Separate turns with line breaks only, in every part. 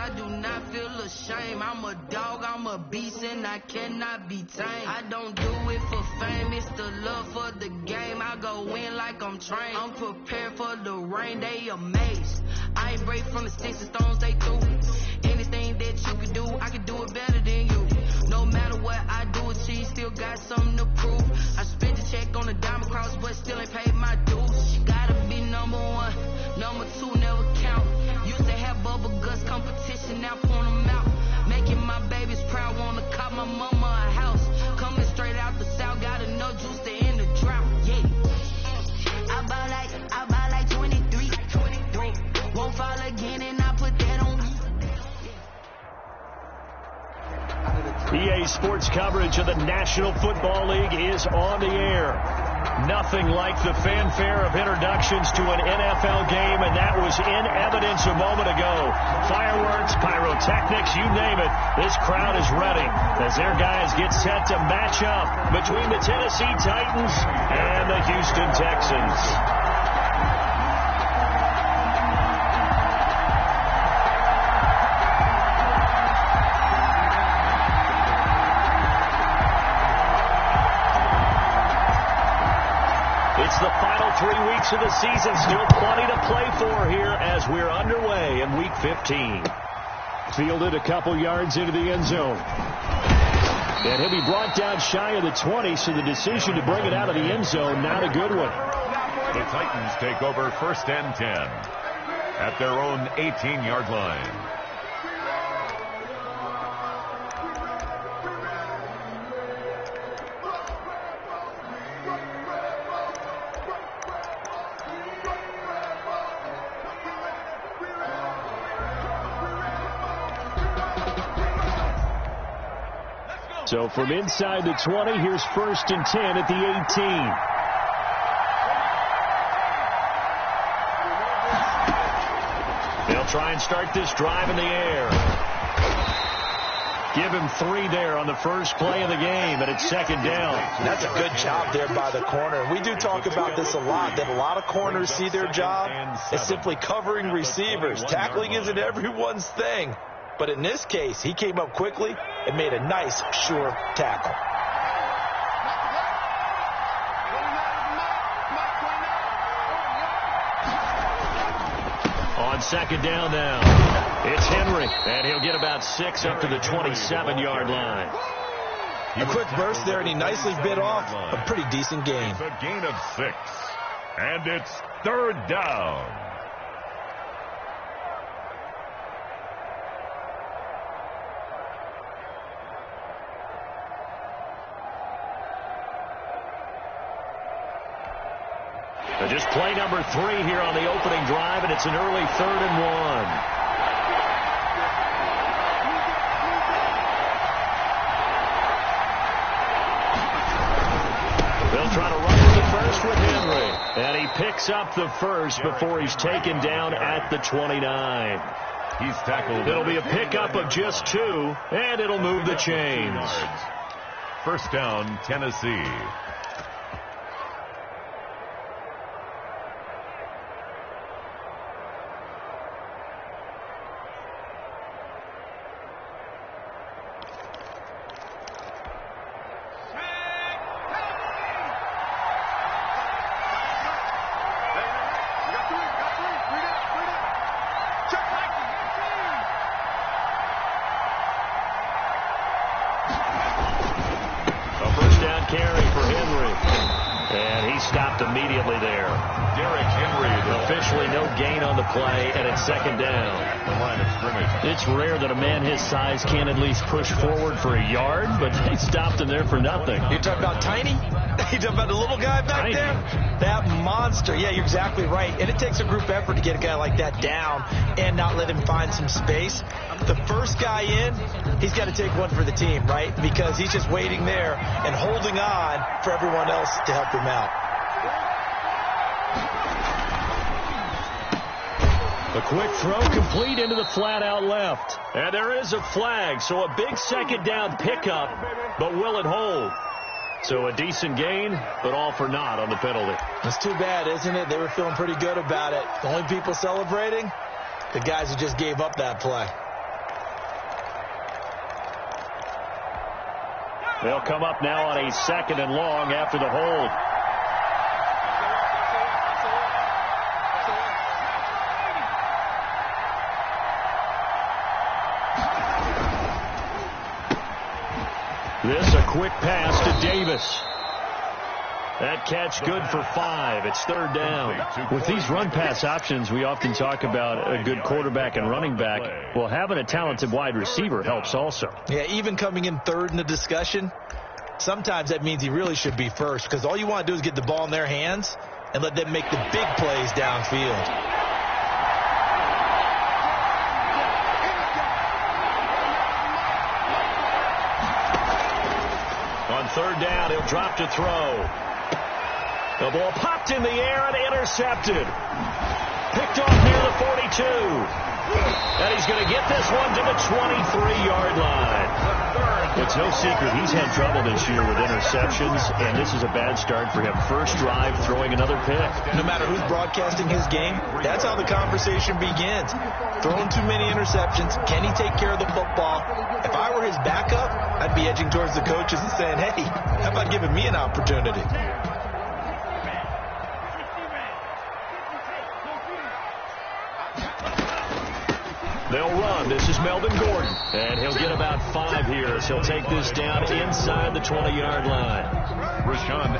I do not feel ashamed. I'm a dog, I'm a beast, and I cannot be tamed. I don't do it for fame, it's the love for the game. I go in like I'm trained. I'm prepared for the rain, they amazed. I ain't break from the sticks and stones they threw. Anything that you can do, I can do it better than you. No matter what I do, she still got something to prove. I spent the check on the diamond cross, but still ain't paid my dues. She gotta be number one, number two never count. Used to have bubble guts competition, now point them out. Making my babies proud, wanna cop my mama a house. Coming straight out the south, got enough juice to end the drought. Yeah, I buy like 23. Won't fall again, and I put that on me.
EA Sports coverage of the National Football League is on the air. Nothing like the fanfare of introductions to an NFL game, and that was in evidence a moment ago. Fireworks, pyrotechnics, you name it. This crowd is ready as their guys get set to match up between the Tennessee Titans and the Houston Texans. It's the final 3 weeks of the season. Still plenty to play for here as we're underway in Week 15. Fielded a couple yards into the end zone. And he'll be brought down shy of the 20, so the decision to bring it out of the end zone, not a good one.
The Titans take over 1st and 10 at their own 18-yard line.
So from inside the 20, here's 1st and 10 at the 18. They'll try and start this drive in the air. Give him 3 there on the first play of the game, and it's 2nd down.
That's a good job there by the corner. We do talk about this a lot, that a lot of corners see their job as simply covering receivers. Tackling isn't everyone's thing. But in this case, he came up quickly and made a nice, sure tackle.
On 2nd down now, it's Henry, and he'll get about 6 up to the 27-yard line.
A quick burst there, and he nicely bit off a pretty decent gain.
It's a gain of 6, and it's 3rd down.
Just play number 3 here on the opening drive, and it's an early 3rd and 1. They'll try to run with the first with Henry, and he picks up the first before he's taken down at the 29.
He's tackled.
It'll be a pickup of just 2, and it'll move the chains.
1st down, Tennessee.
Carry for Henry. And he stopped immediately there.
Derrick Henry.
Officially no gain on the play, and it's 2nd down.
The line of scrimmage.
It's rare that a man his size can't at least push forward for a yard, but they stopped him there for nothing.
You're talking about tiny? You're talking about the little guy back there? That monster. Yeah, you're exactly right. And it takes a group effort to get a guy like that down and not let him find some space. The first guy in, he's got to take one for the team, right? Because he's just waiting there and holding on for everyone else to help him out.
A quick throw complete into the flat out left. And there is a flag, so a big 2nd down pickup, but will it hold? So a decent gain, but all for naught on the penalty.
That's too bad, isn't it? They were feeling pretty good about it. The only people celebrating, the guys who just gave up that play.
They'll come up now on a 2nd and long after the hold. This a quick pass to Davis. That catch good for 5. It's 3rd down. With these run-pass options, we often talk about a good quarterback and running back. Well, having a talented wide receiver helps also.
Yeah, even coming in 3rd in the discussion, sometimes that means he really should be first, because all you want to do is get the ball in their hands and let them make the big plays downfield.
On 3rd down, he'll drop to throw. The ball popped in the air and intercepted. Picked off near the 42. And he's going to get this one to the 23-yard line. It's no secret he's had trouble this year with interceptions, and this is a bad start for him. First drive, throwing another pick.
No matter who's broadcasting his game, that's how the conversation begins. Throwing too many interceptions. Can he take care of the football? If I were his backup, I'd be edging towards the coaches and saying, hey, how about giving me an opportunity?
They'll run. This is Melvin Gordon. And he'll get about 5 here. So he'll take this down inside the 20-yard line.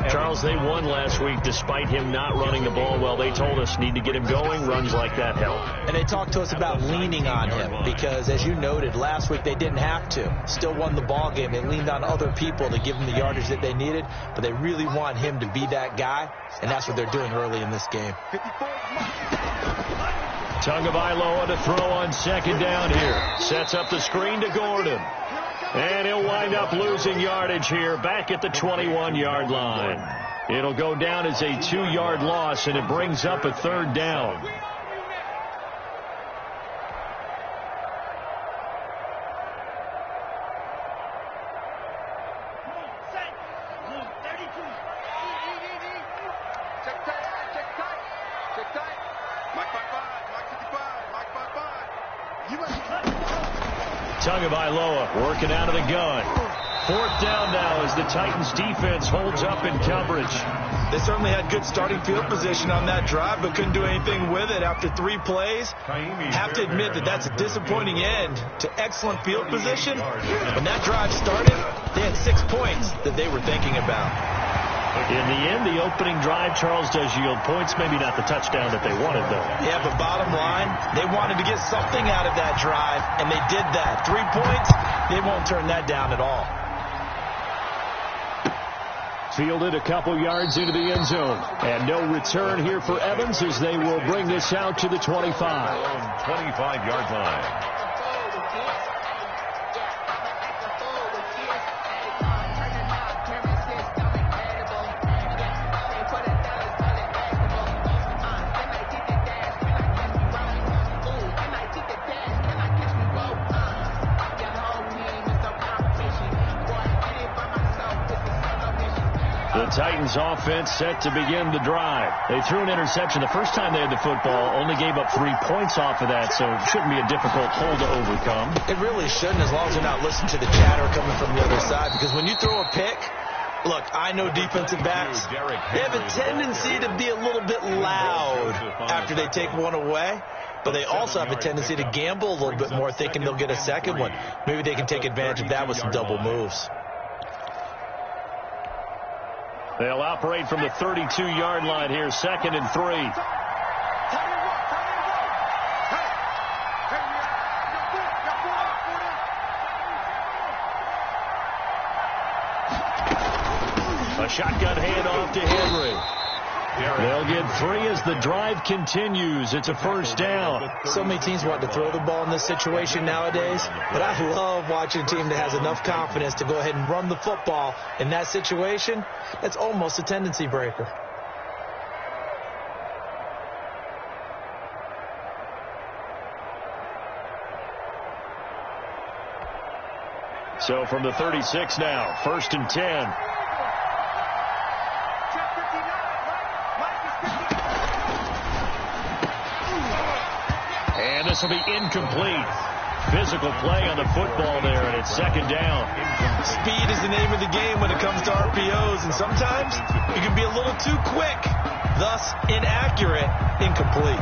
Charles, they won last week despite him not running the ball well. They told us need to get him going. Runs like that help.
And they talked to us about leaning on him because, as you noted, last week they didn't have to. Still won the ball game. They leaned on other people to give them the yardage that they needed. But they really want him to be that guy. And that's what they're doing early in this game.
Tagovailoa to throw on 2nd down here. Sets up the screen to Gordon. And he'll wind up losing yardage here back at the 21-yard line. It'll go down as a 2-yard loss, and it brings up a 3rd down. Tagovailoa working out of the gun. 4th down now as the Titans defense holds up in coverage.
They certainly had good starting field position on that drive, but couldn't do anything with it after 3 plays. Have to admit that that's a disappointing end to excellent field position. When that drive started, they had 6 points that they were thinking about.
In the end, the opening drive, Charles, does yield points. Maybe not the touchdown that they wanted, though.
Yeah, but bottom line, they wanted to get something out of that drive, and they did that. 3 points, they won't turn that down at all.
Fielded a couple yards into the end zone. And no return here for Evans as they will bring this out to the 25.
25-yard line.
The Titans offense set to begin the drive. They threw an interception the first time they had the football, only gave up 3 points off of that, so it shouldn't be a difficult hole to overcome.
It really shouldn't, as long as you're not listening to the chatter coming from the other side, because when you throw a pick, look, I know defensive backs, they have a tendency to be a little bit loud after they take one away, but they also have a tendency to gamble a little bit more, thinking they'll get a second one. Maybe they can take advantage of that with some double moves.
They'll operate from the 32-yard line here, 2nd and 3. A shotgun handoff to Henry. They'll get 3 as the drive continues. It's a 1st down.
So many teams want to throw the ball in this situation nowadays, but I love watching a team that has enough confidence to go ahead and run the football in that situation. That's almost a tendency breaker.
So from the 36 now, 1st and 10. This will be incomplete. physical play on the football there, and it's second down.
Speed is the name of the game when it comes to RPOs, and sometimes you can be a little too quick, thus inaccurate, incomplete.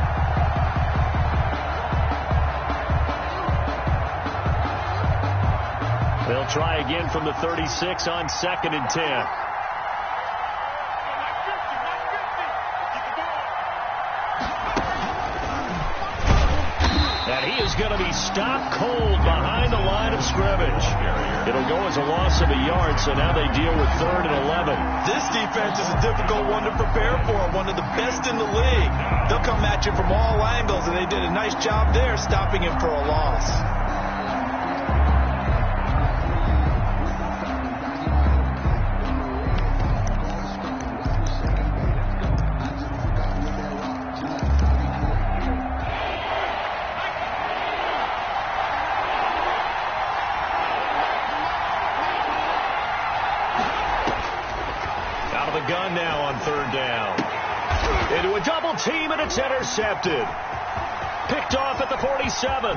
They'll try again from the 36 on 2nd and 10. And he is going to be stopped cold behind the line of scrimmage. It'll go as a loss of a yard, so now they deal with 3rd and 11.
This defense is a difficult one to prepare for, one of the best in the league. They'll come at you from all angles, and they did a nice job there stopping him for a loss.
Gun now on 3rd down. Into a double team, and it's intercepted. Picked off at the 47.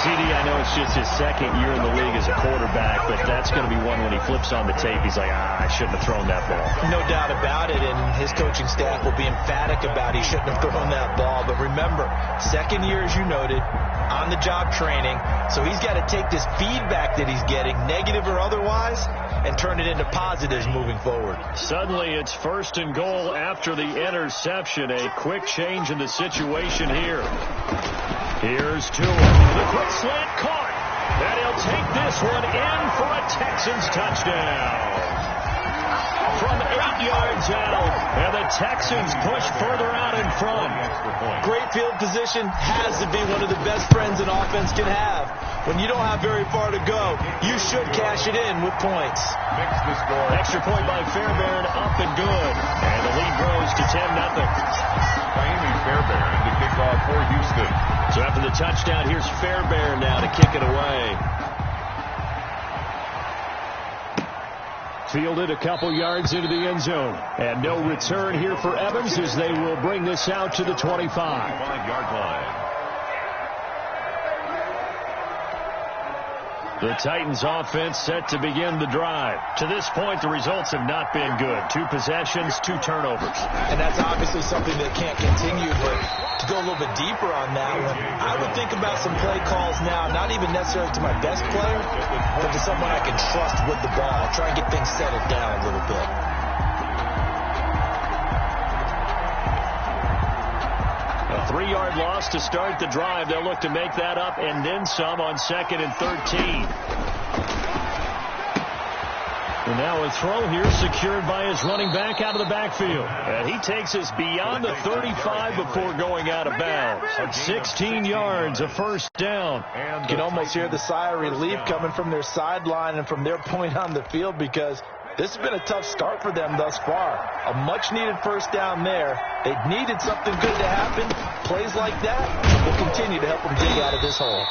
CD, I know it's just his 2nd year in the league as a quarterback, but that's going to be one when he flips on the tape. He's like, I shouldn't have thrown that ball.
No doubt about it, and his coaching staff will be emphatic about he shouldn't have thrown that ball. But remember, 2nd year, as you noted, on-the-job training, so he's got to take this feedback that he's getting, negative or otherwise, and turn it into positives moving forward.
Suddenly it's 1st and goal after the interception. A quick change in the situation here. Here's Tua. The quick slant caught. And he'll take this one in for a Texans touchdown. From 8 yards out, and the Texans push further out in front.
Great field position has to be one of the best friends an offense can have. When you don't have very far to go, you should cash it in with points.
Extra point by Fairbairn, up and good. And the lead grows to 10-0.
Miami Fairbairn to kick off for Houston.
So after the touchdown, here's Fairbairn now to kick it away. Fielded a couple yards into the end zone. And no return here for Evans as they will bring this out to the 25.
5-yard line.
The Titans offense set to begin the drive. To this point, the results have not been good. 2 possessions, 2 turnovers.
And that's obviously something that can't continue, but to go a little bit deeper on that one, I would think about some play calls now, not even necessarily to my best player, but to someone I can trust with the ball. Try and get things settled down a little bit.
A 3-yard loss to start the drive. They'll look to make that up and then some on 2nd and 13. And now a throw here secured by his running back out of the backfield. And he takes us beyond the 35 before going out of bounds. 16 yards, a 1st down.
You can almost hear the sigh of relief coming from their sideline and from their point on the field, because this has been a tough start for them thus far. A much-needed 1st down there. They needed something good to happen. Plays like that will continue to help them dig out of this hole.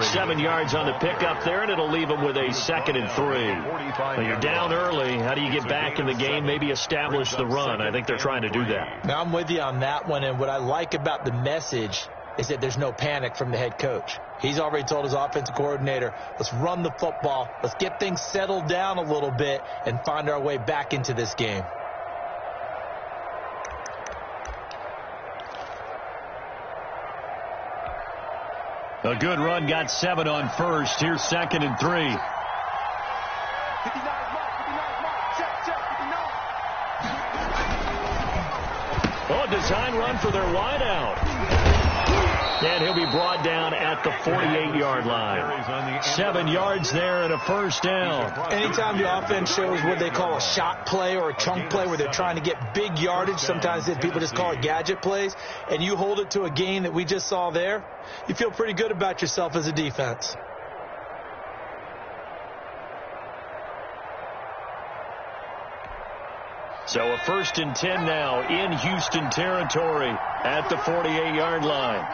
7 yards on the pickup there, and it'll leave them with a 2nd and 3. When you're down early, how do you get back in the game, maybe establish the run? I think they're trying to do that.
Now, I'm with you on that one, and what I like about the message is that there's no panic from the head coach. He's already told his offensive coordinator, let's run the football, let's get things settled down a little bit and find our way back into this game.
A good run, got 7 on 1st. Here's 2nd and 3. Oh, design run for their wideout. And he'll be brought down at the 48-yard line. 7 yards there and a 1st down.
Anytime the offense shows what they call a shot play or a chunk play where they're trying to get big yardage, sometimes people just call it gadget plays, and you hold it to a gain that we just saw there, you feel pretty good about yourself as a defense.
So a 1st and 10 now in Houston territory at the 48-yard line.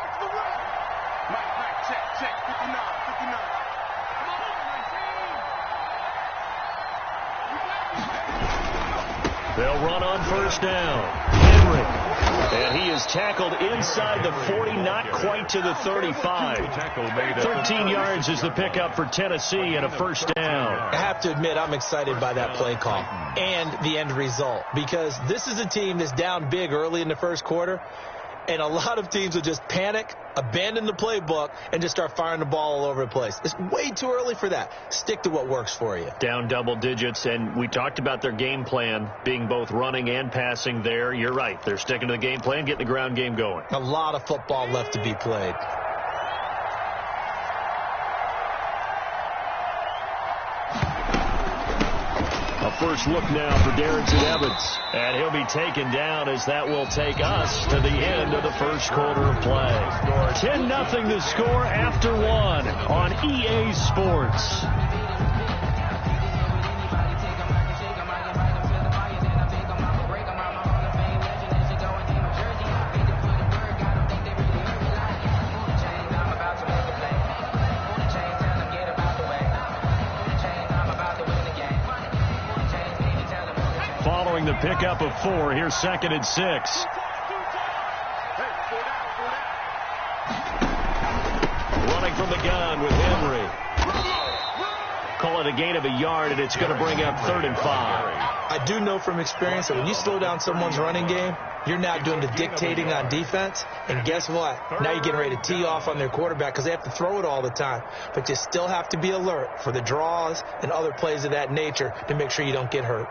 They'll run on 1st down. Henry And he is tackled inside the 40, not quite to the 35. 13 yards is the pickup for Tennessee and a first down.
I have to admit, I'm excited by that play call and the end result, because this is a team that's down big early in the first quarter, and a lot of teams will just panic, abandon the playbook, and just start firing the ball all over the place. It's way too early for that. Stick to what works for you.
Down double digits, and we talked about their game plan being both running and passing there. You're right. They're sticking to the game plan, getting the ground game going.
A lot of football left to be played.
A first look now for Darrington Evans. And he'll be taken down, as that will take us to the end of the first quarter of play. 10-0 the score after one on EA Sports. Following the pickup of 4, here's 2nd and 6. Running from the gun with Henry. Call it a gain of a yard, and it's going to bring up 3rd and 5.
I do know from experience that when you slow down someone's running game, you're now doing the dictating on defense. And guess what? Now you're getting ready to tee off on their quarterback because they have to throw it all the time. But you still have to be alert for the draws and other plays of that nature to make sure you don't get hurt.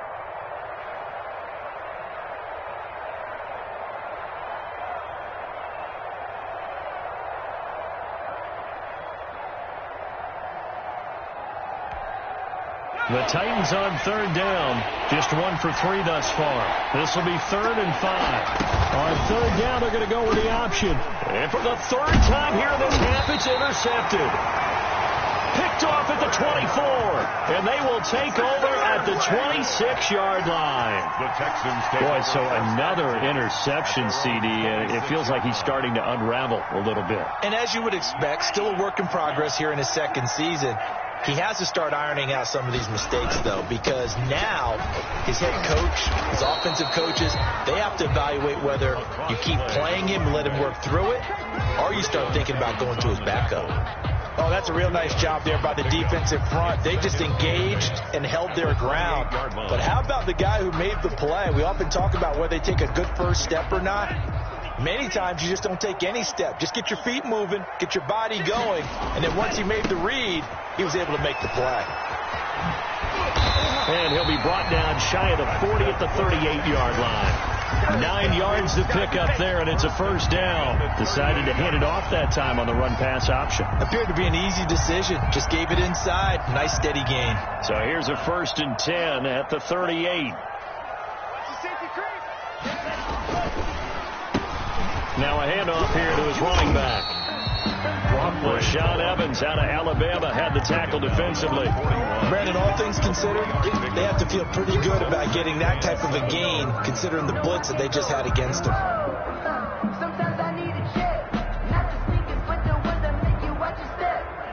The Titans on 3rd down. Just 1 for 3 thus far. This will be 3rd and 5. On 3rd down, they're going to go with the option. And for the 3rd time here in this half, it's intercepted. Picked off at the 24. And they will take over at the 26-yard line.
The Texans take
Boy, so another interception, CD. It feels like he's starting to unravel a little bit.
And as you would expect, still a work in progress here in his second season. He has to start ironing out some of these mistakes, though, because now his head coach, his offensive coaches, they have to evaluate whether you keep playing him and let him work through it, or you start thinking about going to his backup. Oh, that's a real nice job there by the defensive front. They just engaged and held their ground. But how about the guy who made the play? We often talk about whether they take a good first step or not. Many times you just don't take any step. Just get your feet moving, get your body going, and then once he made the read, he was able to make the play.
And he'll be brought down shy of the 40 at the 38-yard line. 9 yards to pick up there, and it's a first down. Decided to hand it off that time on the run-pass option.
Appeared to be an easy decision. Just gave it inside. Nice steady gain.
So here's a 1st and 10 at the 38. Now a handoff here to his running back. Rashaan Evans out of Alabama had the tackle defensively.
Brandon, all things considered, they have to feel pretty good about getting that type of a gain, considering the blitz that they just had against them.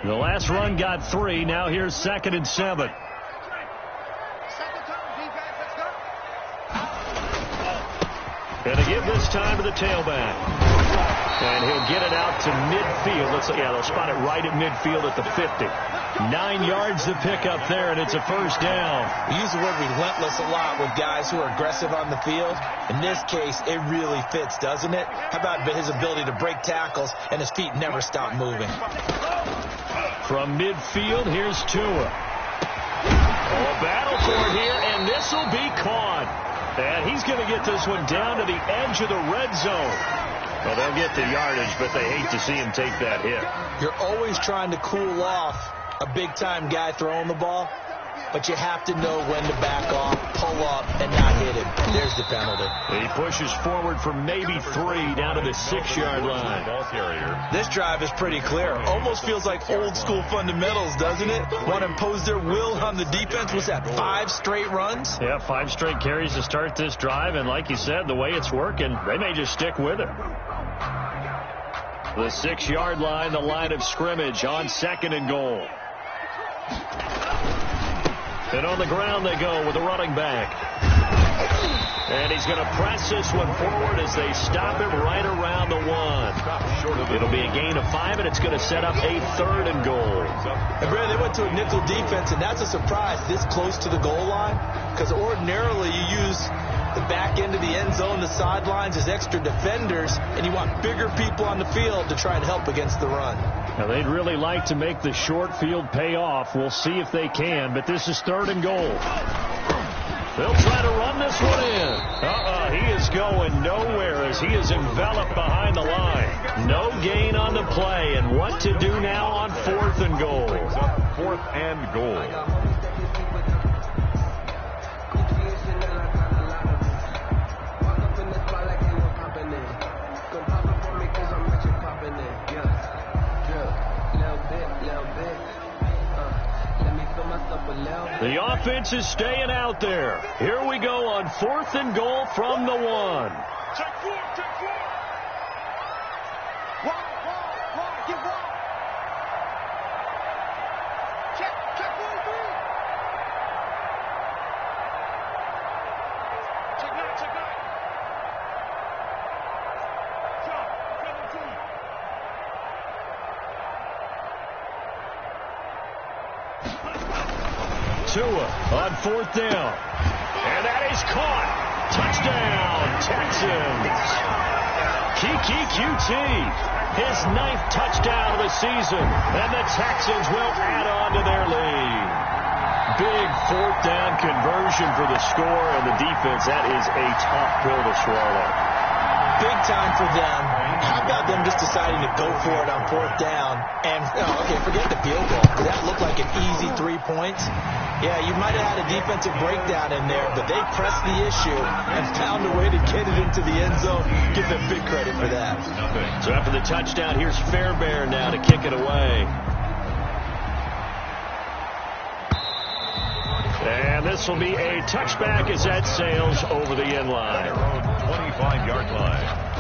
The last run got 3. Now here's 2nd and 7. And they give this time to the tailback. And he'll get it out to midfield. They'll spot it right at midfield at the 50. 9 yards to pick up there, and it's a first down.
We use the word relentless a lot with guys who are aggressive on the field. In this case, it really fits, doesn't it? How about his ability to break tackles and his feet never stop moving?
From midfield, here's Tua. A battle for it here, and this will be caught. And he's going to get this one down to the edge of the red zone. Well, they'll get the yardage, but they hate to see him take that hit.
You're always trying to cool off a big-time guy throwing the ball, but you have to know when to back off, pull up, and not hit him. There's the penalty.
He pushes forward for maybe 3 down to the 6-yard line.
This drive is pretty clear. Almost feels like old-school fundamentals, doesn't it? Want to impose their will on the defense. Was that 5 straight runs?
Yeah, 5 straight carries to start this drive, and like you said, the way it's working, they may just stick with it. The 6-yard line, the line of scrimmage on 2nd and goal. And on the ground they go with the running back. And he's going to press this one forward as they stop him right around the 1. It'll be a gain of 5, and it's going to set up a 3rd and goal.
And Brad, they went to a nickel defense, and that's a surprise this close to the goal line, because ordinarily you use the back end of the end zone, the sidelines as extra defenders, and you want bigger people on the field to try and help against the run.
Now, they'd really like to make the short field pay off. We'll see if they can, but this is 3rd and goal. They'll try to run this one in. He is going nowhere as he is enveloped behind the line. No gain on the play, and what to do now on 4th and goal.
4th and goal.
The offense is staying out there. Here we go on 4th and goal from the 1.
Check 4, check 4. Wide, get wide. Check 1, 3. Check 9, check 9. Stop, 17.
Tua on 4th down. And that is caught. Touchdown, Texans. Kiki QT, his 9th touchdown of the season. And the Texans will add on to their lead. Big 4th down conversion for the score, and the defense, that is a tough pill to swallow.
Big time for them. How about them just deciding to go for it on 4th down? And, forget the field goal. That looked like an easy 3 points. Yeah, you might have had a defensive breakdown in there, but they pressed the issue and found a way to get it into the end zone. Give them big credit for that.
So after the touchdown, here's Fairbairn now to kick it away. And this will be a touchback as that sails over the end line.
Their own 25-yard line.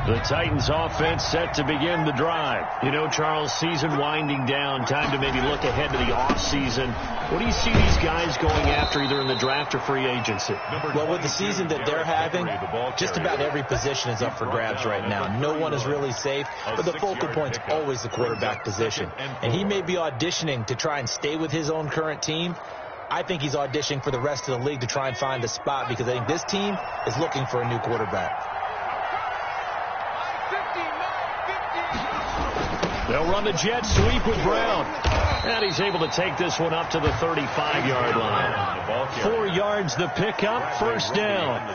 The Titans offense set to begin the drive. You know, Charles, season winding down, time to maybe look ahead to the offseason. What do you see these guys going after either in the draft or free agency?
Well, with the season that they're having, just about every position is up for grabs right now. No one is really safe, but the focal point's always the quarterback position. And he may be auditioning to try and stay with his own current team. I think he's auditioning for the rest of the league to try and find a spot because I think this team is looking for a new quarterback.
They'll run the jet sweep with Brown. And he's able to take this one up to the 35-yard line. 4 yards the pickup, first down.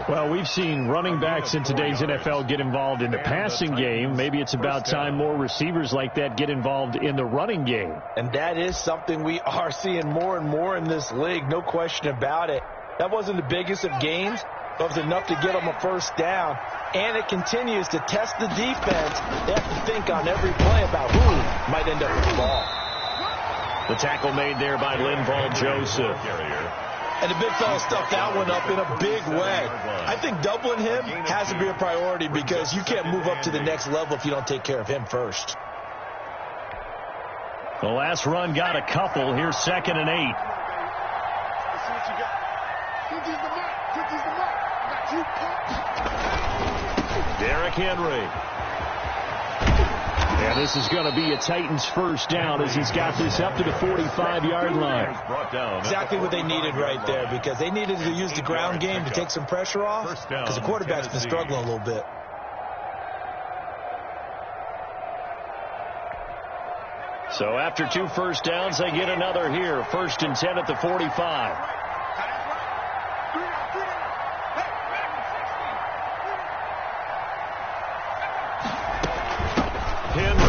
Well, we've seen running backs in today's NFL get involved in the passing game. Maybe it's about time more receivers like that get involved in the running game.
And that is something we are seeing more and more in this league, no question about it. That wasn't the biggest of gains, but it was enough to get them a first down. And it continues to test the defense. They have to think on every play about who might end up with the ball.
The tackle made there by Linval Joseph.
And the big fella stuffed that one up in a big way. I think doubling him has to be a priority because you can't move up to the next level if you don't take care of him first.
The last run got a couple. Here's 2nd and 8.
Let's see what you got. Get these the mark. Get these the mark. Got you pumped.
Derrick Henry. And this is going to be a Titans first down as he's got this up to the 45-yard line.
Exactly what they needed right there because they needed to use the ground game to take some pressure off because the quarterback's been struggling a little bit.
So after 2 first downs, they get another here. 1st and 10 at the 45. Henry.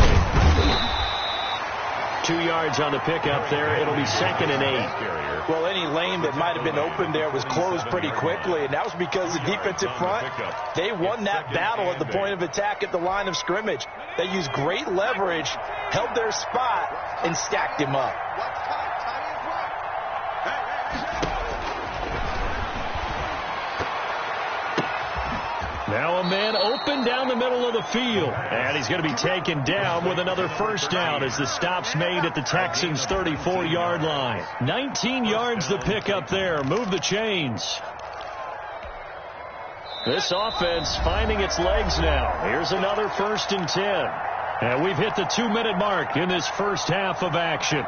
2 yards on the pickup there. It'll be 2nd and 8.
Well, any lane that might have been open there was closed pretty quickly, and that was because the defensive front, they won that battle at the point of attack at the line of scrimmage. They used great leverage, held their spot, and stacked him up.
Now a man open down the middle of the field. And he's going to be taken down with another first down as the stop's made at the Texans' 34-yard line. 19 yards the pickup there. Move the chains. This offense finding its legs now. Here's another 1st and 10. And we've hit the 2-minute mark in this first half of action.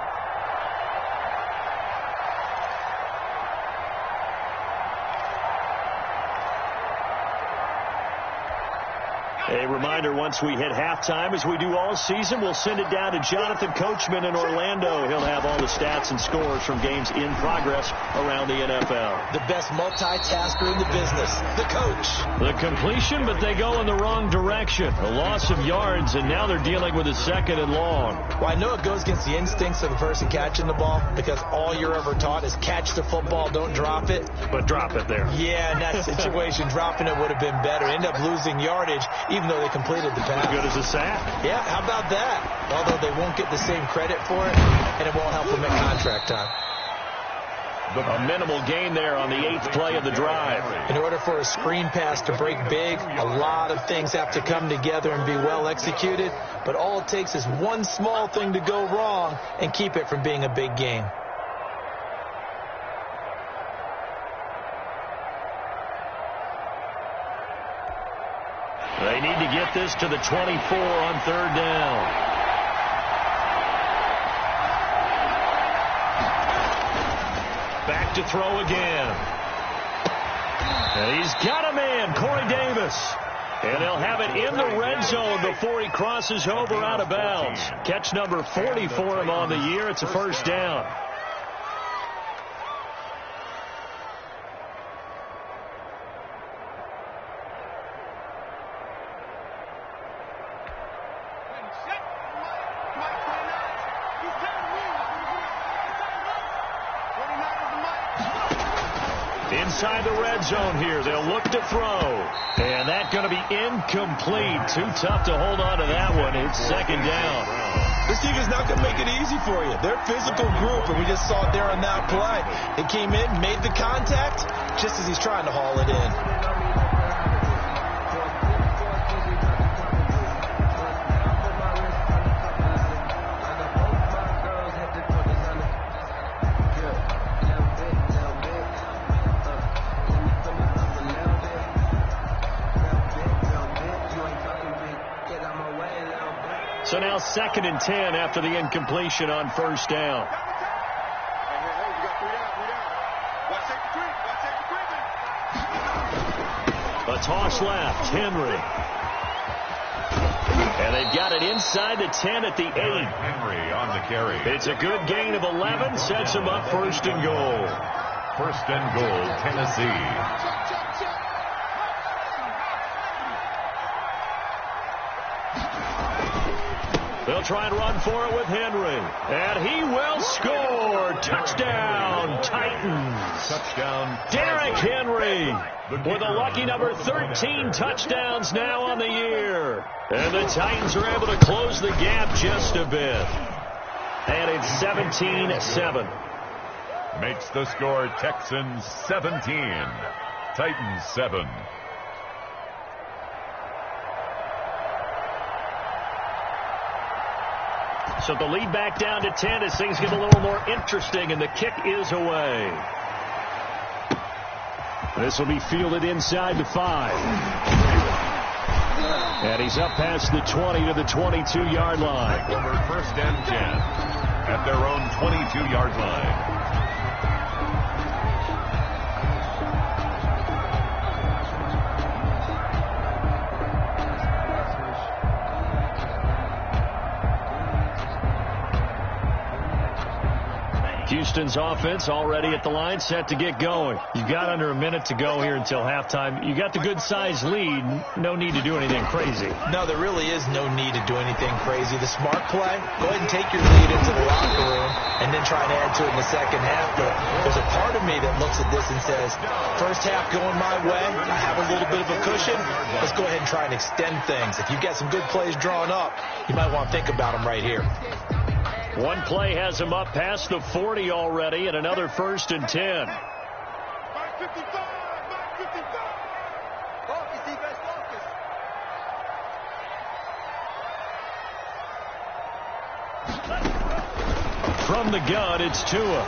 A reminder, once we hit halftime, as we do all season, we'll send it down to Jonathan Coachman in Orlando. He'll have all the stats and scores from games in progress around the NFL.
The best multitasker in the business, the coach.
The completion, but they go in the wrong direction. A loss of yards, and now they're dealing with a 2nd and long.
Well, I know it goes against the instincts of the person catching the ball because all you're ever taught is catch the football, don't drop it.
But drop it there.
Yeah, in that situation, dropping it would have been better. End up losing yardage, even though they completed the pass.
Good as a sack.
Yeah, how about that? Although they won't get the same credit for it, and it won't help them at contract time.
A minimal gain there on the 8th play of the drive.
In order for a screen pass to break big, a lot of things have to come together and be well executed, but all it takes is one small thing to go wrong and keep it from being a big game.
They need to get this to the 24 on 3rd down. Back to throw again. And he's got a man, Corey Davis. And they'll have it in the red zone before he crosses over out of bounds. Catch number 40 for him on the year. It's a first down. Inside the red zone here. They'll look to throw. And that's going to be incomplete. Too tough to hold on to that one. It's 2nd down.
This team is not going to make it easy for you. They're a physical group, and we just saw it there on that play. It came in, made the contact, just as he's trying to haul it in.
So now 2nd and 10 after the incompletion on 1st down. A toss left, Henry. And they've got it inside the 10 at the 8.
Henry on the carry.
It's a good gain of 11, sets him up 1st and goal.
First and goal, Tennessee.
They'll try and run for it with Henry. And he will score. Touchdown, Titans.
Touchdown.
Derrick Henry with a lucky number 13 touchdowns now on the year. And the Titans are able to close the gap just a bit. And it's 17-7.
Makes the score Texans 17, Titans 7.
So the lead back down to 10 as things get a little more interesting, and the kick is away. This will be fielded inside the 5. And he's up past the 20 to the 22-yard line.
Over first and 10 at their own 22-yard line.
Houston's offense already at the line, set to get going. You've got under a minute to go here until halftime. You got the good-sized lead. No need to do anything crazy.
No, there really is no need to do anything crazy. The smart play, go ahead and take your lead into the locker room and then try and add to it in the second half. But there's a part of me that looks at this and says, first half going my way, I have a little bit of a cushion. Let's go ahead and try and extend things. If you've got some good plays drawn up, you might want to think about them right here.
One play has him up past the 40 already, and another first and 10. From the gun, it's Tua.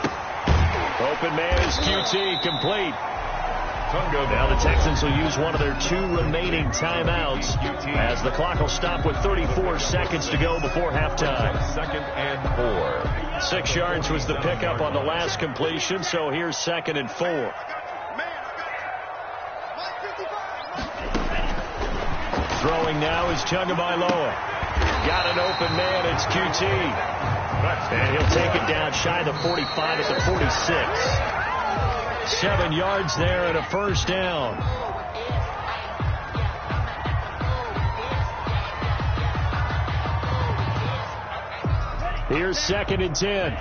Open man is QT, complete. Now the Texans will use one of their 2 remaining timeouts as the clock will stop with 34 seconds to go before halftime.
Second and 4.
6 yards was the pickup on the last completion, so here's second and 4. Throwing now is Tagovailoa. Got an open man, it's QT. And he'll take it down shy of the 45 at the 46. 7 yards there and a first down. Here's second and 10.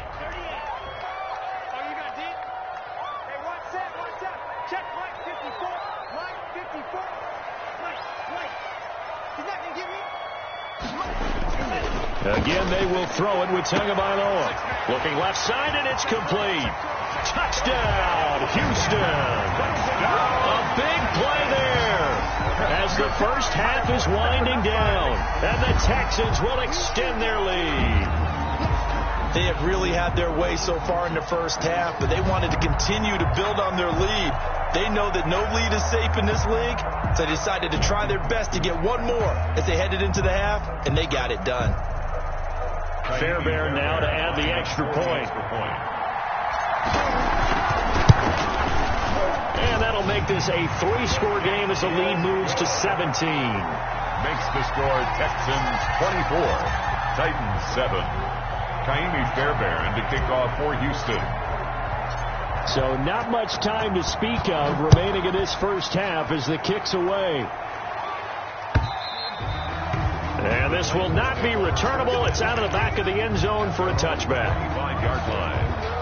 Again, they will throw it with Tagovailoa. Looking left side, and it's complete. Touchdown, Houston. A big play there as the first half is winding down, and the Texans will extend their lead.
They have really had their way so far in the first half, but they wanted to continue to build on their lead. They know that no lead is safe in this league, so they decided to try their best to get one more as they headed into the half, and they got it done.
Fairbairn now to add the extra point. And that'll make this a 3-score game as the lead moves to 17.
Makes the score Texans 24, Titans 7. Kaimi Fairbairn to kick off for Houston.
So not much time to speak of remaining in this first half as the kick's away. And this will not be returnable. It's out of the back of the end zone for a touchback.
5-yard line.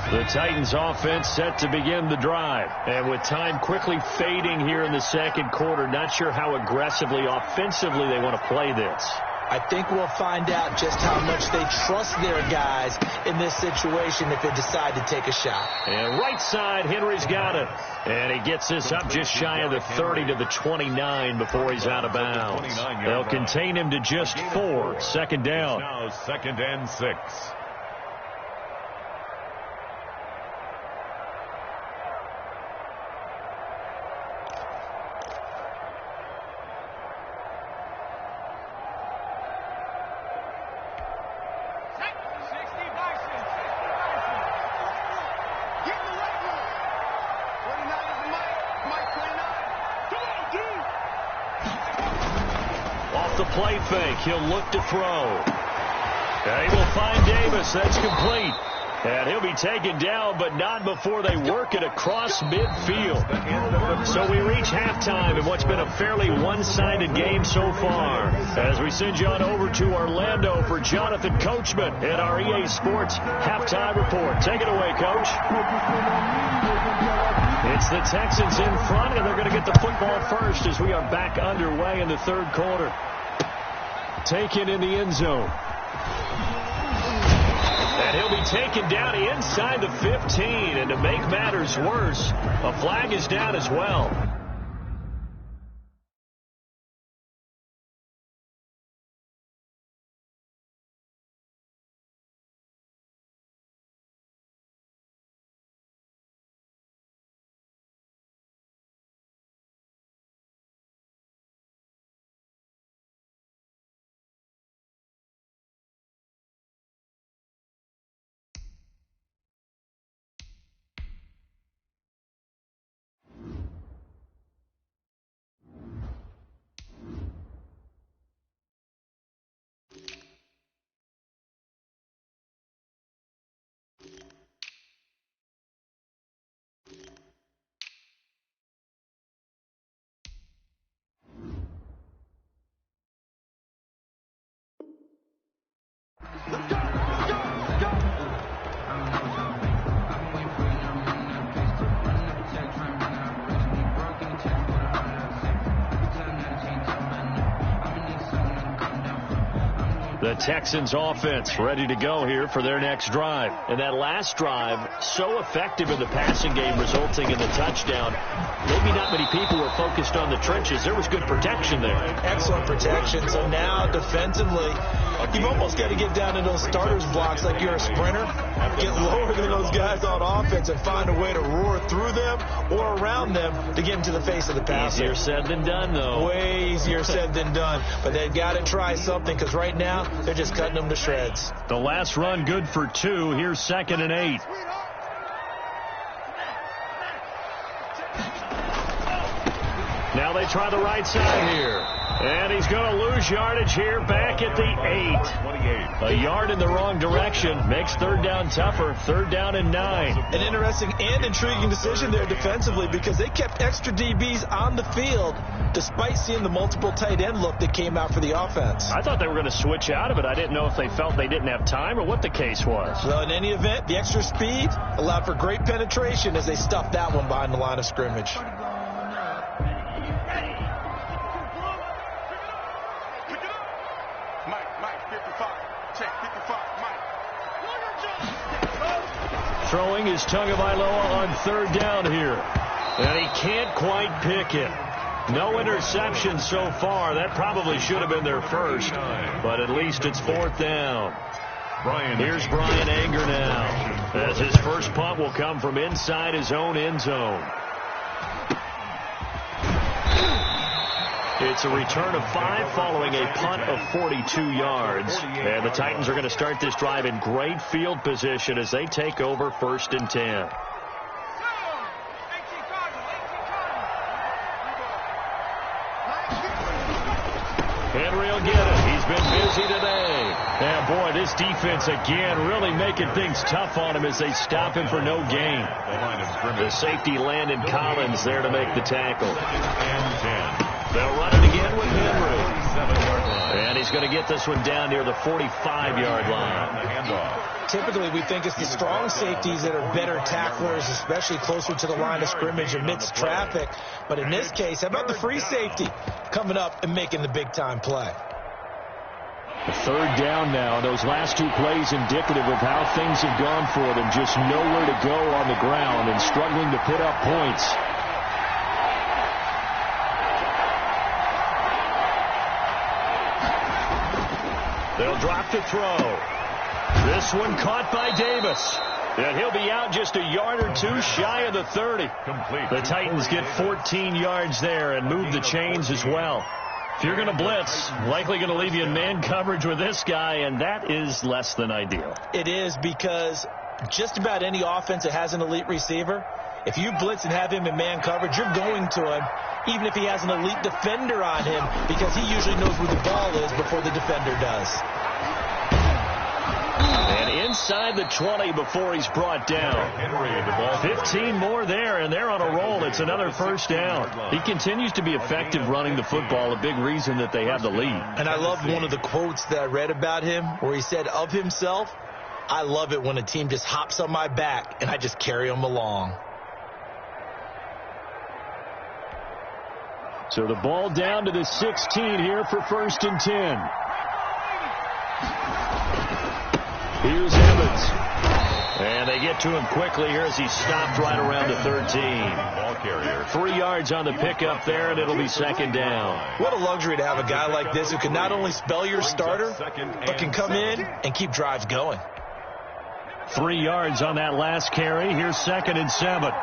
The Titans offense set to begin the drive. And with time quickly fading here in the second quarter, not sure how aggressively, offensively they want to play this.
I think we'll find out just how much they trust their guys in this situation if they decide to take a shot.
And right side, Henry's got it. And he gets this up just shy of the 30 to the 29 before he's out of bounds. They'll contain him to just 4. Second down.
Now second and 6.
the play fake. He'll look to throw. And he will find Davis. That's complete. And he'll be taken down, but not before they work it across midfield. So we reach halftime in what's been a fairly one-sided game so far. As we send you on over to Orlando for Jonathan Coachman at our EA Sports Halftime Report. Take it away, Coach. It's the Texans in front, and they're going to get the football first as we are back underway in the third quarter. Taken in the end zone. And he'll be taken down inside the 15. And to make matters worse, a flag is down as well. The Texans offense ready to go here for their next drive. And that last drive, so effective in the passing game, resulting in the touchdown. Maybe not many people were focused on the trenches. There was good protection there.
Excellent protection. So now defensively, you've almost got to get down to those starters blocks like you're a sprinter. Get lower than those guys on offense and find a way to roar through them or around them to get into the face of the passer.
Easier said than done, though.
Way easier said than done. But they've got to try something because right now they're just cutting them to shreds.
The last run good for 2. Here's 2nd and 8. Now they try the right side here. And he's going to lose yardage here back at the 8. A yard in the wrong direction makes third down tougher. 3rd down and 9.
An interesting and intriguing decision there defensively because they kept extra DBs on the field despite seeing the multiple tight end look that came out for the offense.
I thought they were going to switch out of it. I didn't know if they felt they didn't have time or what the case was.
Well, in any event, the extra speed allowed for great penetration as they stuffed that one behind the line of scrimmage.
Throwing is Tagovailoa on 3rd down here. And he can't quite pick it. No interception so far. That probably should have been their first. But at least it's 4th down. Here's Brian Anger now, as his first punt will come from inside his own end zone. It's a return of 5 following a punt of 42 yards. And the Titans are going to start this drive in great field position as they take over 1st and 10. Henry will get it. He's been busy today. And boy, this defense again really making things tough on him as they stop him for no gain. The safety Landon Collins there to make the tackle. They'll run it again with Henry. And he's going to get this one down near the 45-yard line.
Typically, we think it's the strong safeties that are better tacklers, especially closer to the line of scrimmage amidst traffic. But in this case, how about the free safety coming up and making the big-time play?
3rd down now. Those last 2 plays indicative of how things have gone for them. Just nowhere to go on the ground and struggling to put up points. They'll drop to throw. This one caught by Davis. And he'll be out just a yard or 2 shy of the 30. The Titans get 14 yards there and move the chains as well. If you're going to blitz, likely going to leave you in man coverage with this guy, and that is less than ideal.
It is because just about any offense that has an elite receiver If you blitz and have him in man coverage, you're going to him, even if he has an elite defender on him, because he usually knows where the ball is before the defender does.
And inside the 20 before he's brought down. 15 more there, and they're on a roll. It's another first down. He continues to be effective running the football, a big reason that they have the lead.
And I love one of the quotes that I read about him where he said of himself, "I love it when a team just hops on my back and I just carry them along."
So the ball down to the 16 here for 1st and 10. Here's Evans. And they get to him quickly here as he stopped right around the 13.
Ball carrier.
3 yards on the pickup there, and it'll be 2nd down.
What a luxury to have a guy like this who can not only spell your starter, but can come in and keep drives going.
3 yards on that last carry. Here's 2nd and 7.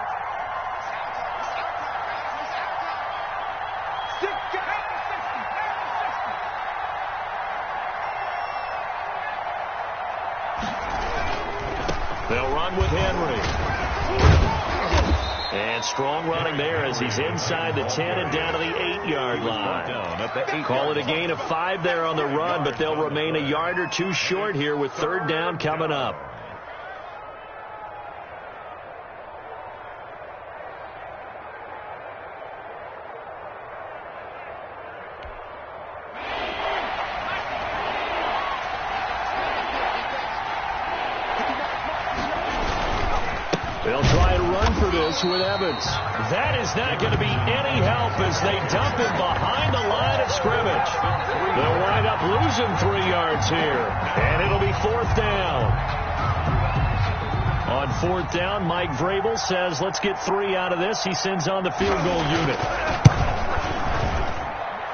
They'll run with Henry. And strong running there as he's inside the 10 and down to the 8-yard line. Call it a gain of 5 there on the run, but they'll remain a yard or two short here with 3rd down coming up. They'll try to run for this with Evans. That is not going to be any help as they dump him behind the line of scrimmage. They'll wind up losing 3 yards here, and it'll be 4th down. On 4th down, Mike Vrabel says, let's get 3 out of this. He sends on the field goal unit.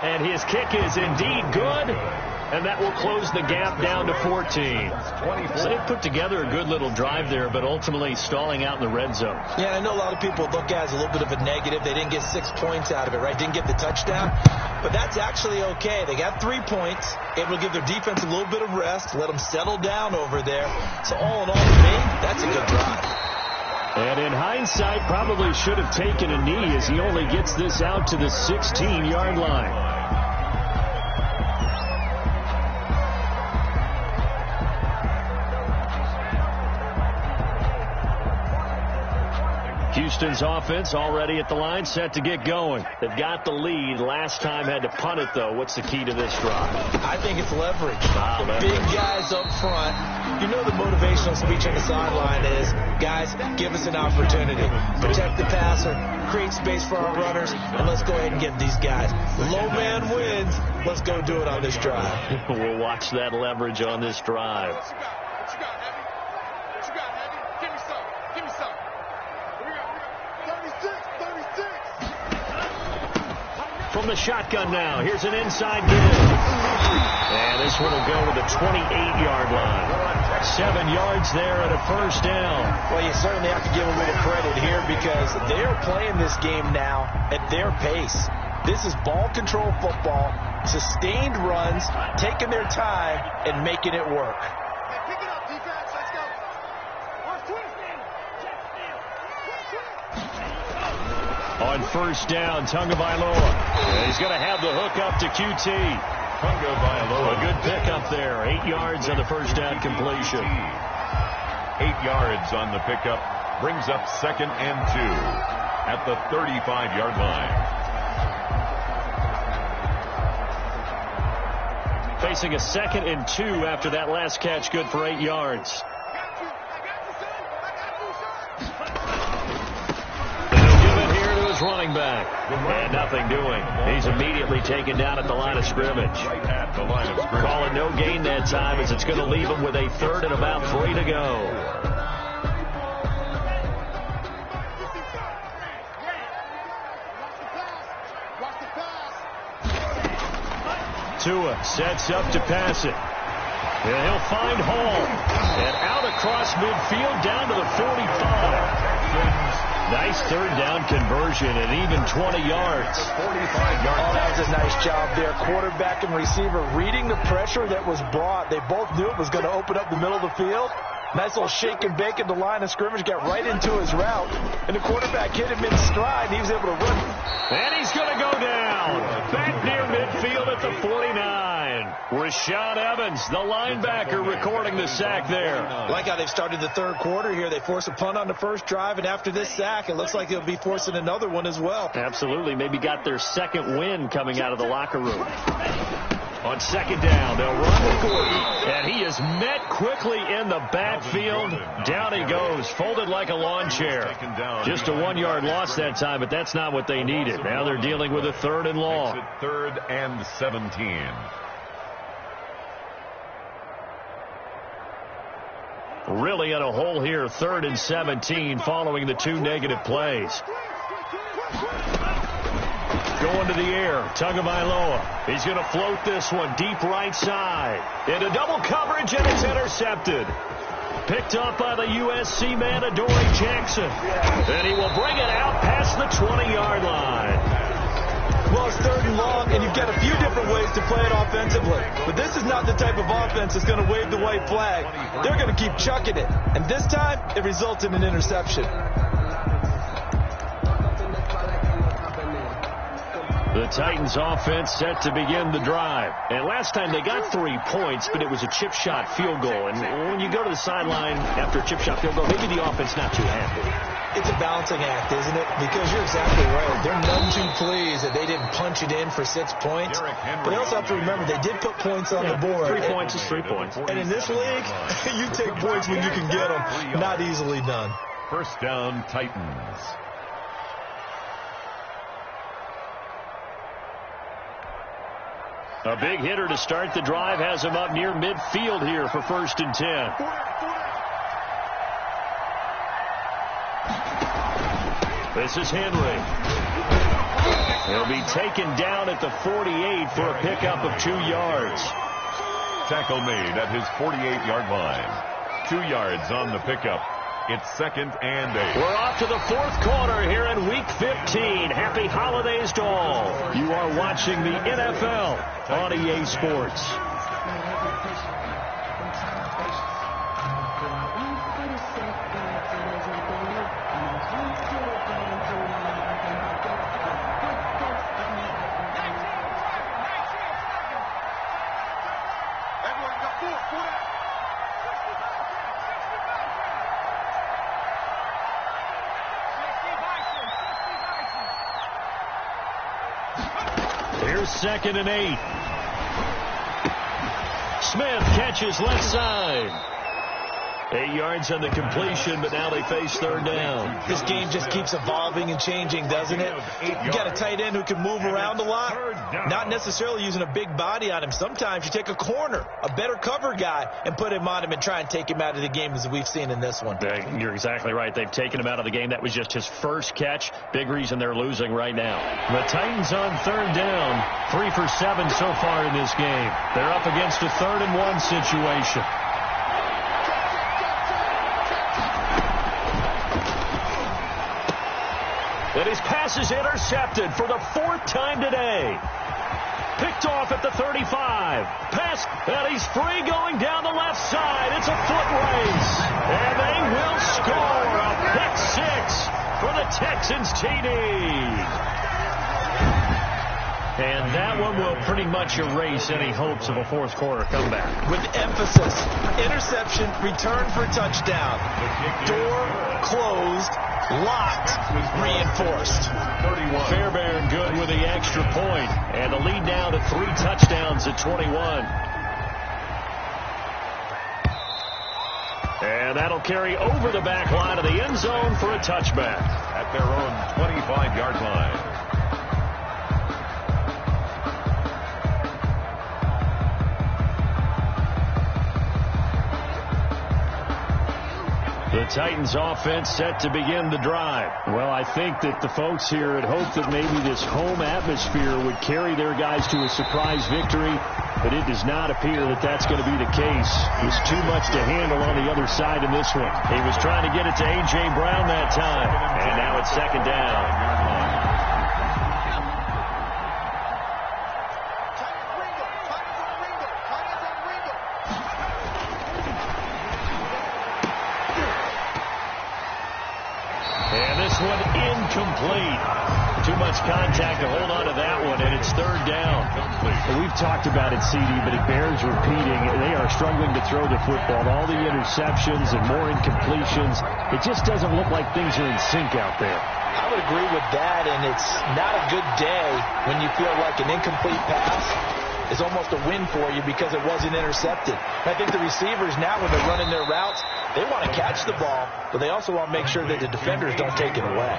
And his kick is indeed good. And that will close the gap down to 14. So they put together a good little drive there, but ultimately stalling out in the red zone.
Yeah, I know a lot of people look at it as a little bit of a negative. They didn't get 6 points out of it, right? Didn't get the touchdown. But that's actually okay. They got 3 points. It will give their defense a little bit of rest, let them settle down over there. So all in all, to me, that's a good drive.
And in hindsight, probably should have taken a knee as he only gets this out to the 16-yard line. Houston's offense already at the line, set to get going. They've got the lead. Last time had to punt it, though. What's the key to this drive?
I think it's leverage. Big guys up front. You know the motivational speech on the sideline is, guys, give us an opportunity. Protect the passer, create space for our runners, and let's go ahead and get these guys. Low man wins. Let's go do it on this drive.
We'll watch that leverage on this drive.
What you got, Heavy? What you got, Heavy? Give me some. Give me some. 36.
From the shotgun now, here's an inside give. And this one will go to the 28-yard line. 7 yards there and a 1st down.
Well, you certainly have to give a little credit here because they're playing this game now at their pace. This is ball control football, sustained runs, taking their time, and making it work.
Hey, pick it up, defense. Let's go.
On 1st down, Tagovailoa. And he's going to have the hook up to QT.
Tagovailoa.
A good pickup there. 8 yards on the 1st down completion.
8 yards on the pickup. Brings up 2nd and 2 at the 35-yard line.
Facing a 2nd and 2 after that last catch, good for 8 yards. Running back. And nothing doing. He's immediately taken down at the line of scrimmage. Call it no gain that time as it's going to leave him with a 3rd and about 3 to go. Tua sets up to pass it. And he'll find Hall. And out across midfield down to the 45. Nice 3rd down conversion and even 20 yards.
45 yards. Oh, that was a nice job there. Quarterback and receiver reading the pressure that was brought. They both knew it was going to open up the middle of the field. Nice little shake and bake at the line of scrimmage, got right into his route, and the quarterback hit him in stride, and he was able to run.
And he's going to go down. Back near midfield at the 49. Rashaan Evans, the linebacker, recording the sack there.
Like how they've started the third quarter here. They force a punt on the first drive, and after this sack, it looks like they'll be forcing another one as well.
Absolutely. Maybe got their second win coming out of the locker room. On second down, they'll run with Gordon. And he is met quickly in the backfield. Down he goes, folded like a lawn chair. Just a 1-yard loss that time, but that's not what they needed. Now they're dealing with a 3rd and long.
3rd and 17.
Really in a hole here, 3rd and 17 following the 2 negative plays. Going to the air, Tagovailoa. He's going to float this one deep right side. Into double coverage, and it's intercepted. Picked up by the USC man, Adoree Jackson. And he will bring it out past the 20-yard line.
Well, it's 3rd and long, and you've got a few different ways to play it offensively. But this is not the type of offense that's going to wave the white flag. They're going to keep chucking it. And this time, it results in an interception.
The Titans offense set to begin the drive. And last time they got 3 points, but it was a chip shot field goal. And when you go to the sideline after a chip shot field goal, maybe the offense not too happy.
It's a balancing act, isn't it? Because you're exactly right. They're none too pleased that they didn't punch it in for 6 points. But they also have to remember they did put points on the board.
3 points is 3 points.
And in this league, you take points when you can get them. Not easily done.
1st down, Titans.
A big hitter to start the drive has him up near midfield here for 1st and 10. This is Henry. He'll be taken down at the 48 for a pickup of 2 yards.
Tackle made at his 48-yard line. 2 yards on the pickup. It's 2nd and 8.
We're off to the 4th quarter here in Week 15. Happy holidays to all. You are watching the NFL on EA Sports. Here's 2nd and 8. Smith catches left side. 8 yards on the completion, but now they face 3rd down.
This game just keeps evolving and changing, doesn't it? You got a tight end who can move around a lot, not necessarily using a big body on him. Sometimes you take a corner, a better cover guy, and put him on him and try and take him out of the game, as we've seen in this one.
You're exactly right. They've taken him out of the game. That was just his first catch. Big reason they're losing right now. The Titans on 3rd down, 3 for 7 so far in this game. They're up against a 3rd and 1 situation. And his pass is intercepted for the 4th time today. Picked off at the 35. Pass, and he's free going down the left side. It's a foot race. And they will score a pick 6 for the Texans TD. And that one will pretty much erase any hopes of a 4th quarter comeback.
With emphasis, interception, return for touchdown. Door closed. Locked, reinforced.
Fairbairn good with the extra point, and the lead now to 3 touchdowns at 21. And that'll carry over the back line of the end zone for a touchback.
At their own 25-yard line.
The Titans offense set to begin the drive. Well, I think that the folks here had hoped that maybe this home atmosphere would carry their guys to a surprise victory, but it does not appear that that's going to be the case. There's too much to handle on the other side in this one. He was trying to get it to A.J. Brown that time, and now it's 2nd down. incomplete. Too much contact to hold on to that one, and it's third down.
Well, we've talked about it, CD, but it bears repeating. They are struggling to throw the football. All the interceptions and more incompletions. It just doesn't look like things are in sync out there.
I would agree with that, and it's not a good day when you feel like an incomplete pass is almost a win for you because it wasn't intercepted. I think the receivers now, when they're running their routes, they want to catch the ball, but they also want to make sure that the defenders don't take it away.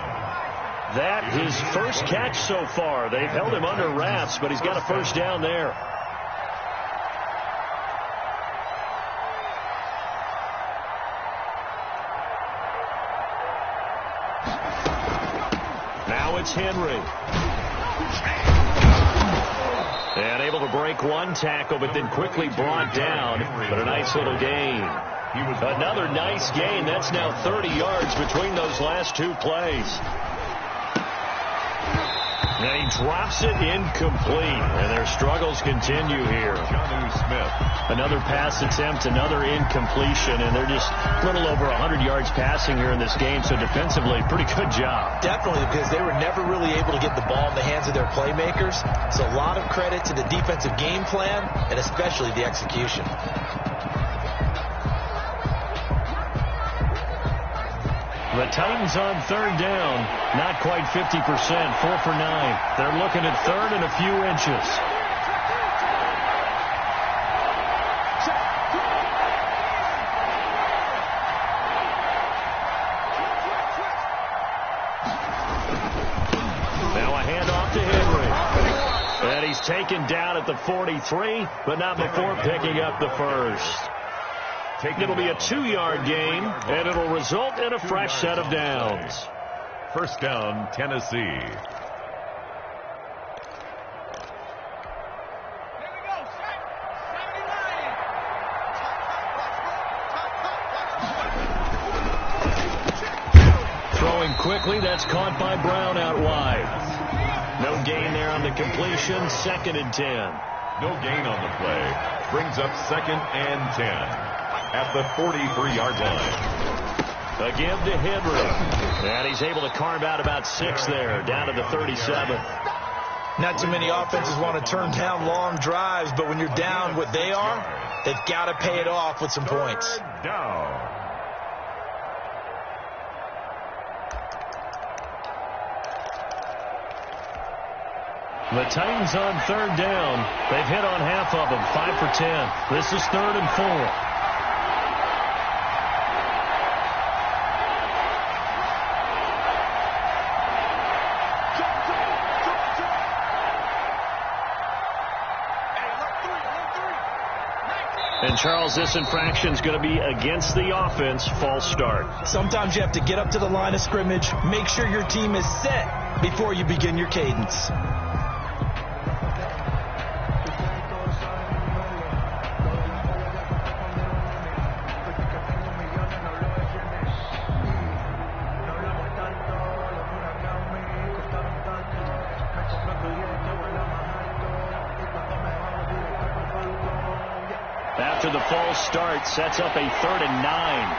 That his first catch so far. They've held him under wraps, but he's got a first down there. Now it's Henry. And able to break one tackle, but then quickly brought down. But a nice little gain. Another nice gain. That's now 30 yards between those last two plays. And he drops it incomplete. And their struggles continue here. Another pass attempt, another incompletion, and they're just a little over 100 yards passing here in this game. So defensively, pretty good job.
Definitely, because they were never really able to get the ball in the hands of their playmakers. So a lot of credit to the defensive game plan and especially the execution.
The Titans on third down, not quite 50%, 4 for 9. They're looking at third and a few inches. Now a handoff to Henry. And he's taken down at the 43, but not before picking up the first. It'll be a 2-yard gain, and it'll result in a fresh set of downs.
First down, Tennessee.
Throwing quickly, that's caught by Brown out wide. No gain there on the completion, 2nd and 10.
No gain on the play. Brings up 2nd and 10. At the 43-yard line.
A give to Henry. And he's able to carve out about 6 there, down to the 37.
Not too many offenses want to turn down long drives, but when you're down what they are, they've got to pay it off with some points.
Down.
The Titans on third down. They've hit on half of them, 5 for 10. This is 3rd and 4. And, Charles, this infraction is going to be against the offense. False start.
Sometimes you have to get up to the line of scrimmage, make sure your team is set before you begin your cadence.
After the false start, sets up a 3rd and 9.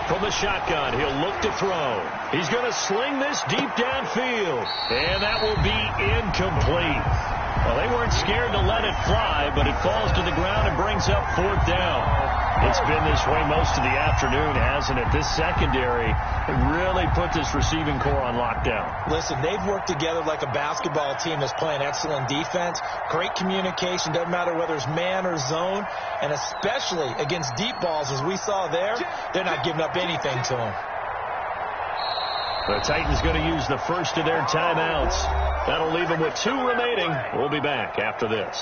From the shotgun, he'll look to throw. He's going to sling this deep downfield, and that will be incomplete. Well, they weren't scared to let it fly, but it falls to the ground and brings up 4th down. It's been this way most of the afternoon, hasn't it? This secondary really put this receiving core on lockdown.
Listen, they've worked together like a basketball team that's playing excellent defense. Great communication, doesn't matter whether it's man or zone, and especially against deep balls, as we saw there, they're not giving up anything to them.
The Titans going to use the first of their timeouts. That'll leave them with 2 remaining. We'll be back after this.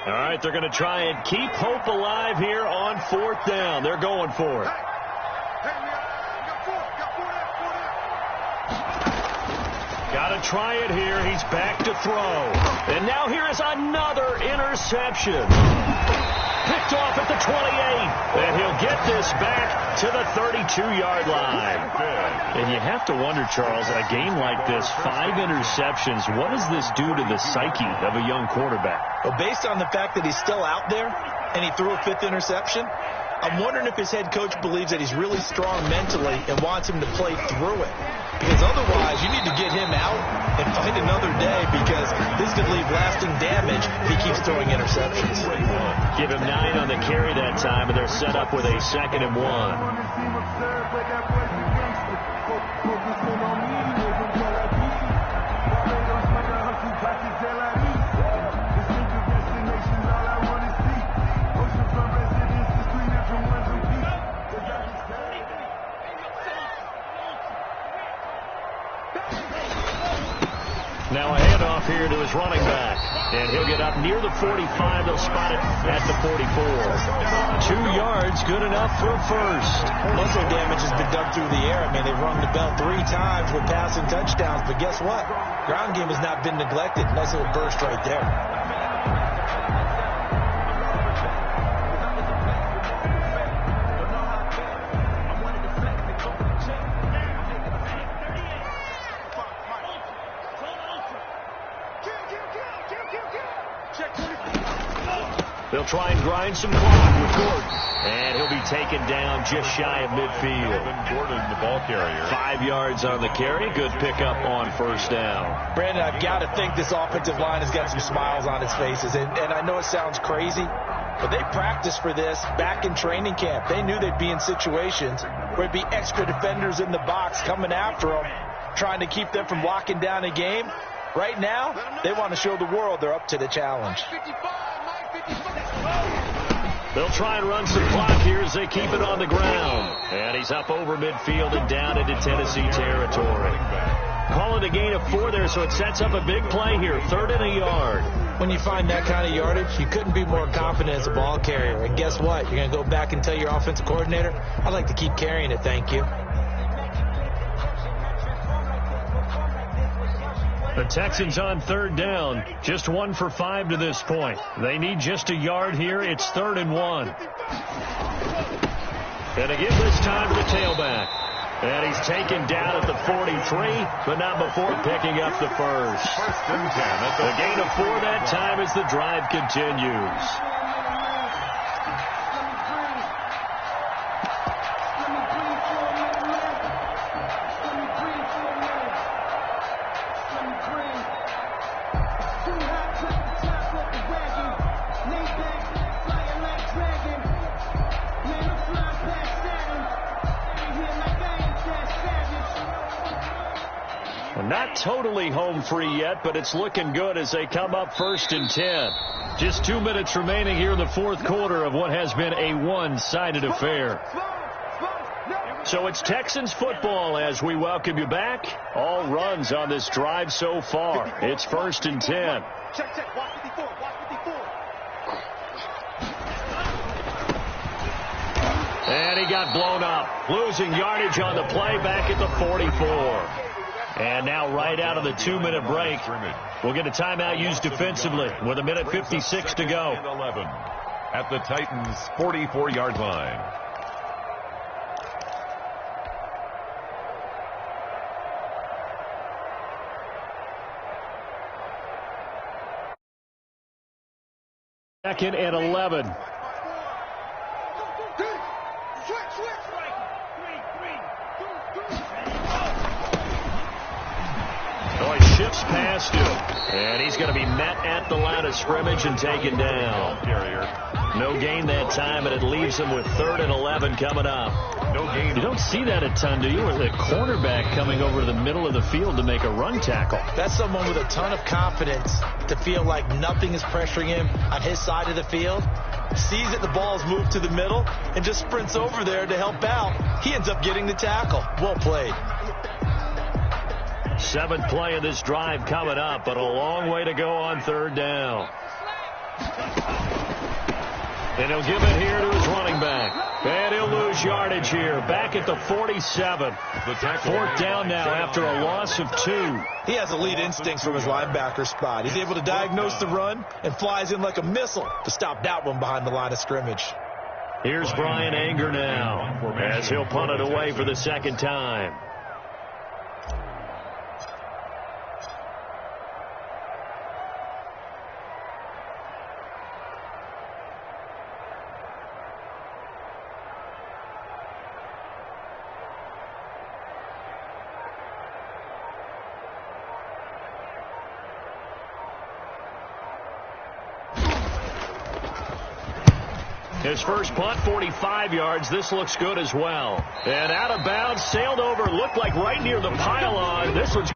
All right, they're going to try and keep hope alive here on 4th down. They're going for it. Got Got to try it here. He's back to throw. And now here is another interception. Picked off at the 28. And he'll get this back to the 32-yard line. And you have to wonder, Charles, a game like this, 5 interceptions, what does this do to the psyche of a young quarterback?
Well, based on the fact that he's still out there and he threw a 5th interception, I'm wondering if his head coach believes that he's really strong mentally and wants him to play through it. Because otherwise, you need to get him out and fight another day, because this could leave lasting damage if he keeps throwing interceptions.
Give him 9 on the carry that time, and they're set up with a 2nd and 1. Now a handoff here to his running back. And he'll get up near the 45. They'll spot it at the 44. 2 yards, good enough for a first.
Muscle damage has been done through the air. I mean, they've rung the bell 3 times with passing touchdowns. But guess what? Ground game has not been neglected. Nice little burst right there.
They'll try and grind some clock with Gordon. And he'll be taken down just shy of midfield.
Gordon, the ball carrier.
5 yards on the carry. Good pickup on first down.
Brandon, I've got to think this offensive line has got some smiles on its faces. And I know it sounds crazy, but they practiced for this back in training camp. They knew they'd be in situations where there'd be extra defenders in the box coming after them, trying to keep them from locking down a game. Right now, they want to show the world they're up to the challenge.
They'll try and run some clock here as they keep it on the ground. And he's up over midfield and down into Tennessee territory. Call it a gain of 4 there, so it sets up a big play here. 3rd and a yard.
When you find that kind of yardage, you couldn't be more confident as a ball carrier. And guess what? You're going to go back and tell your offensive coordinator, I'd like to keep carrying it, thank you.
The Texans on 3rd down, just 1 for 5 to this point. They need just a yard here. It's 3rd and 1. And again this time to the tailback. And he's taken down at the 43, but not before picking up the first.
First and 10.
A gain of 4 that time as the drive continues. Not totally home free yet, but it's looking good as they come up 1st and 10. Just 2 minutes remaining here in the 4th quarter of what has been a one-sided affair. So it's Texans football as we welcome you back. All runs on this drive so far. It's 1st and 10.
Check. Watch 54.
And he got blown up. Losing yardage on the play back at the 44. And now right out of the 2-minute break, we'll get a timeout used defensively with 1:56 to go.
11 at the Titans' 44-yard line.
Second and 11. Oh, he shifts past him. And he's going to be met at the line of scrimmage and taken down. No gain that time, and it leaves him with 3rd and 11 coming up.
No gain.
You don't see that a ton, do you? With a cornerback coming over to the middle of the field to make a run tackle.
That's someone with a ton of confidence to feel like nothing is pressuring him on his side of the field. Sees that the ball's moved to the middle and just sprints over there to help out. He ends up getting the tackle. Well played.
7th play of this drive coming up, but a long way to go on 3rd down. And he'll give it here to his running back. And he'll lose yardage here. Back at the 47. Fourth down now after a loss of 2.
He has elite instincts from his linebacker spot. He's able to diagnose the run and flies in like a missile to stop that one behind the line of scrimmage.
Here's Brian Anger now as he'll punt it away for the second time. His first punt, 45 yards. This looks good as well. And out of bounds, sailed over, looked like right near the pylon. This one's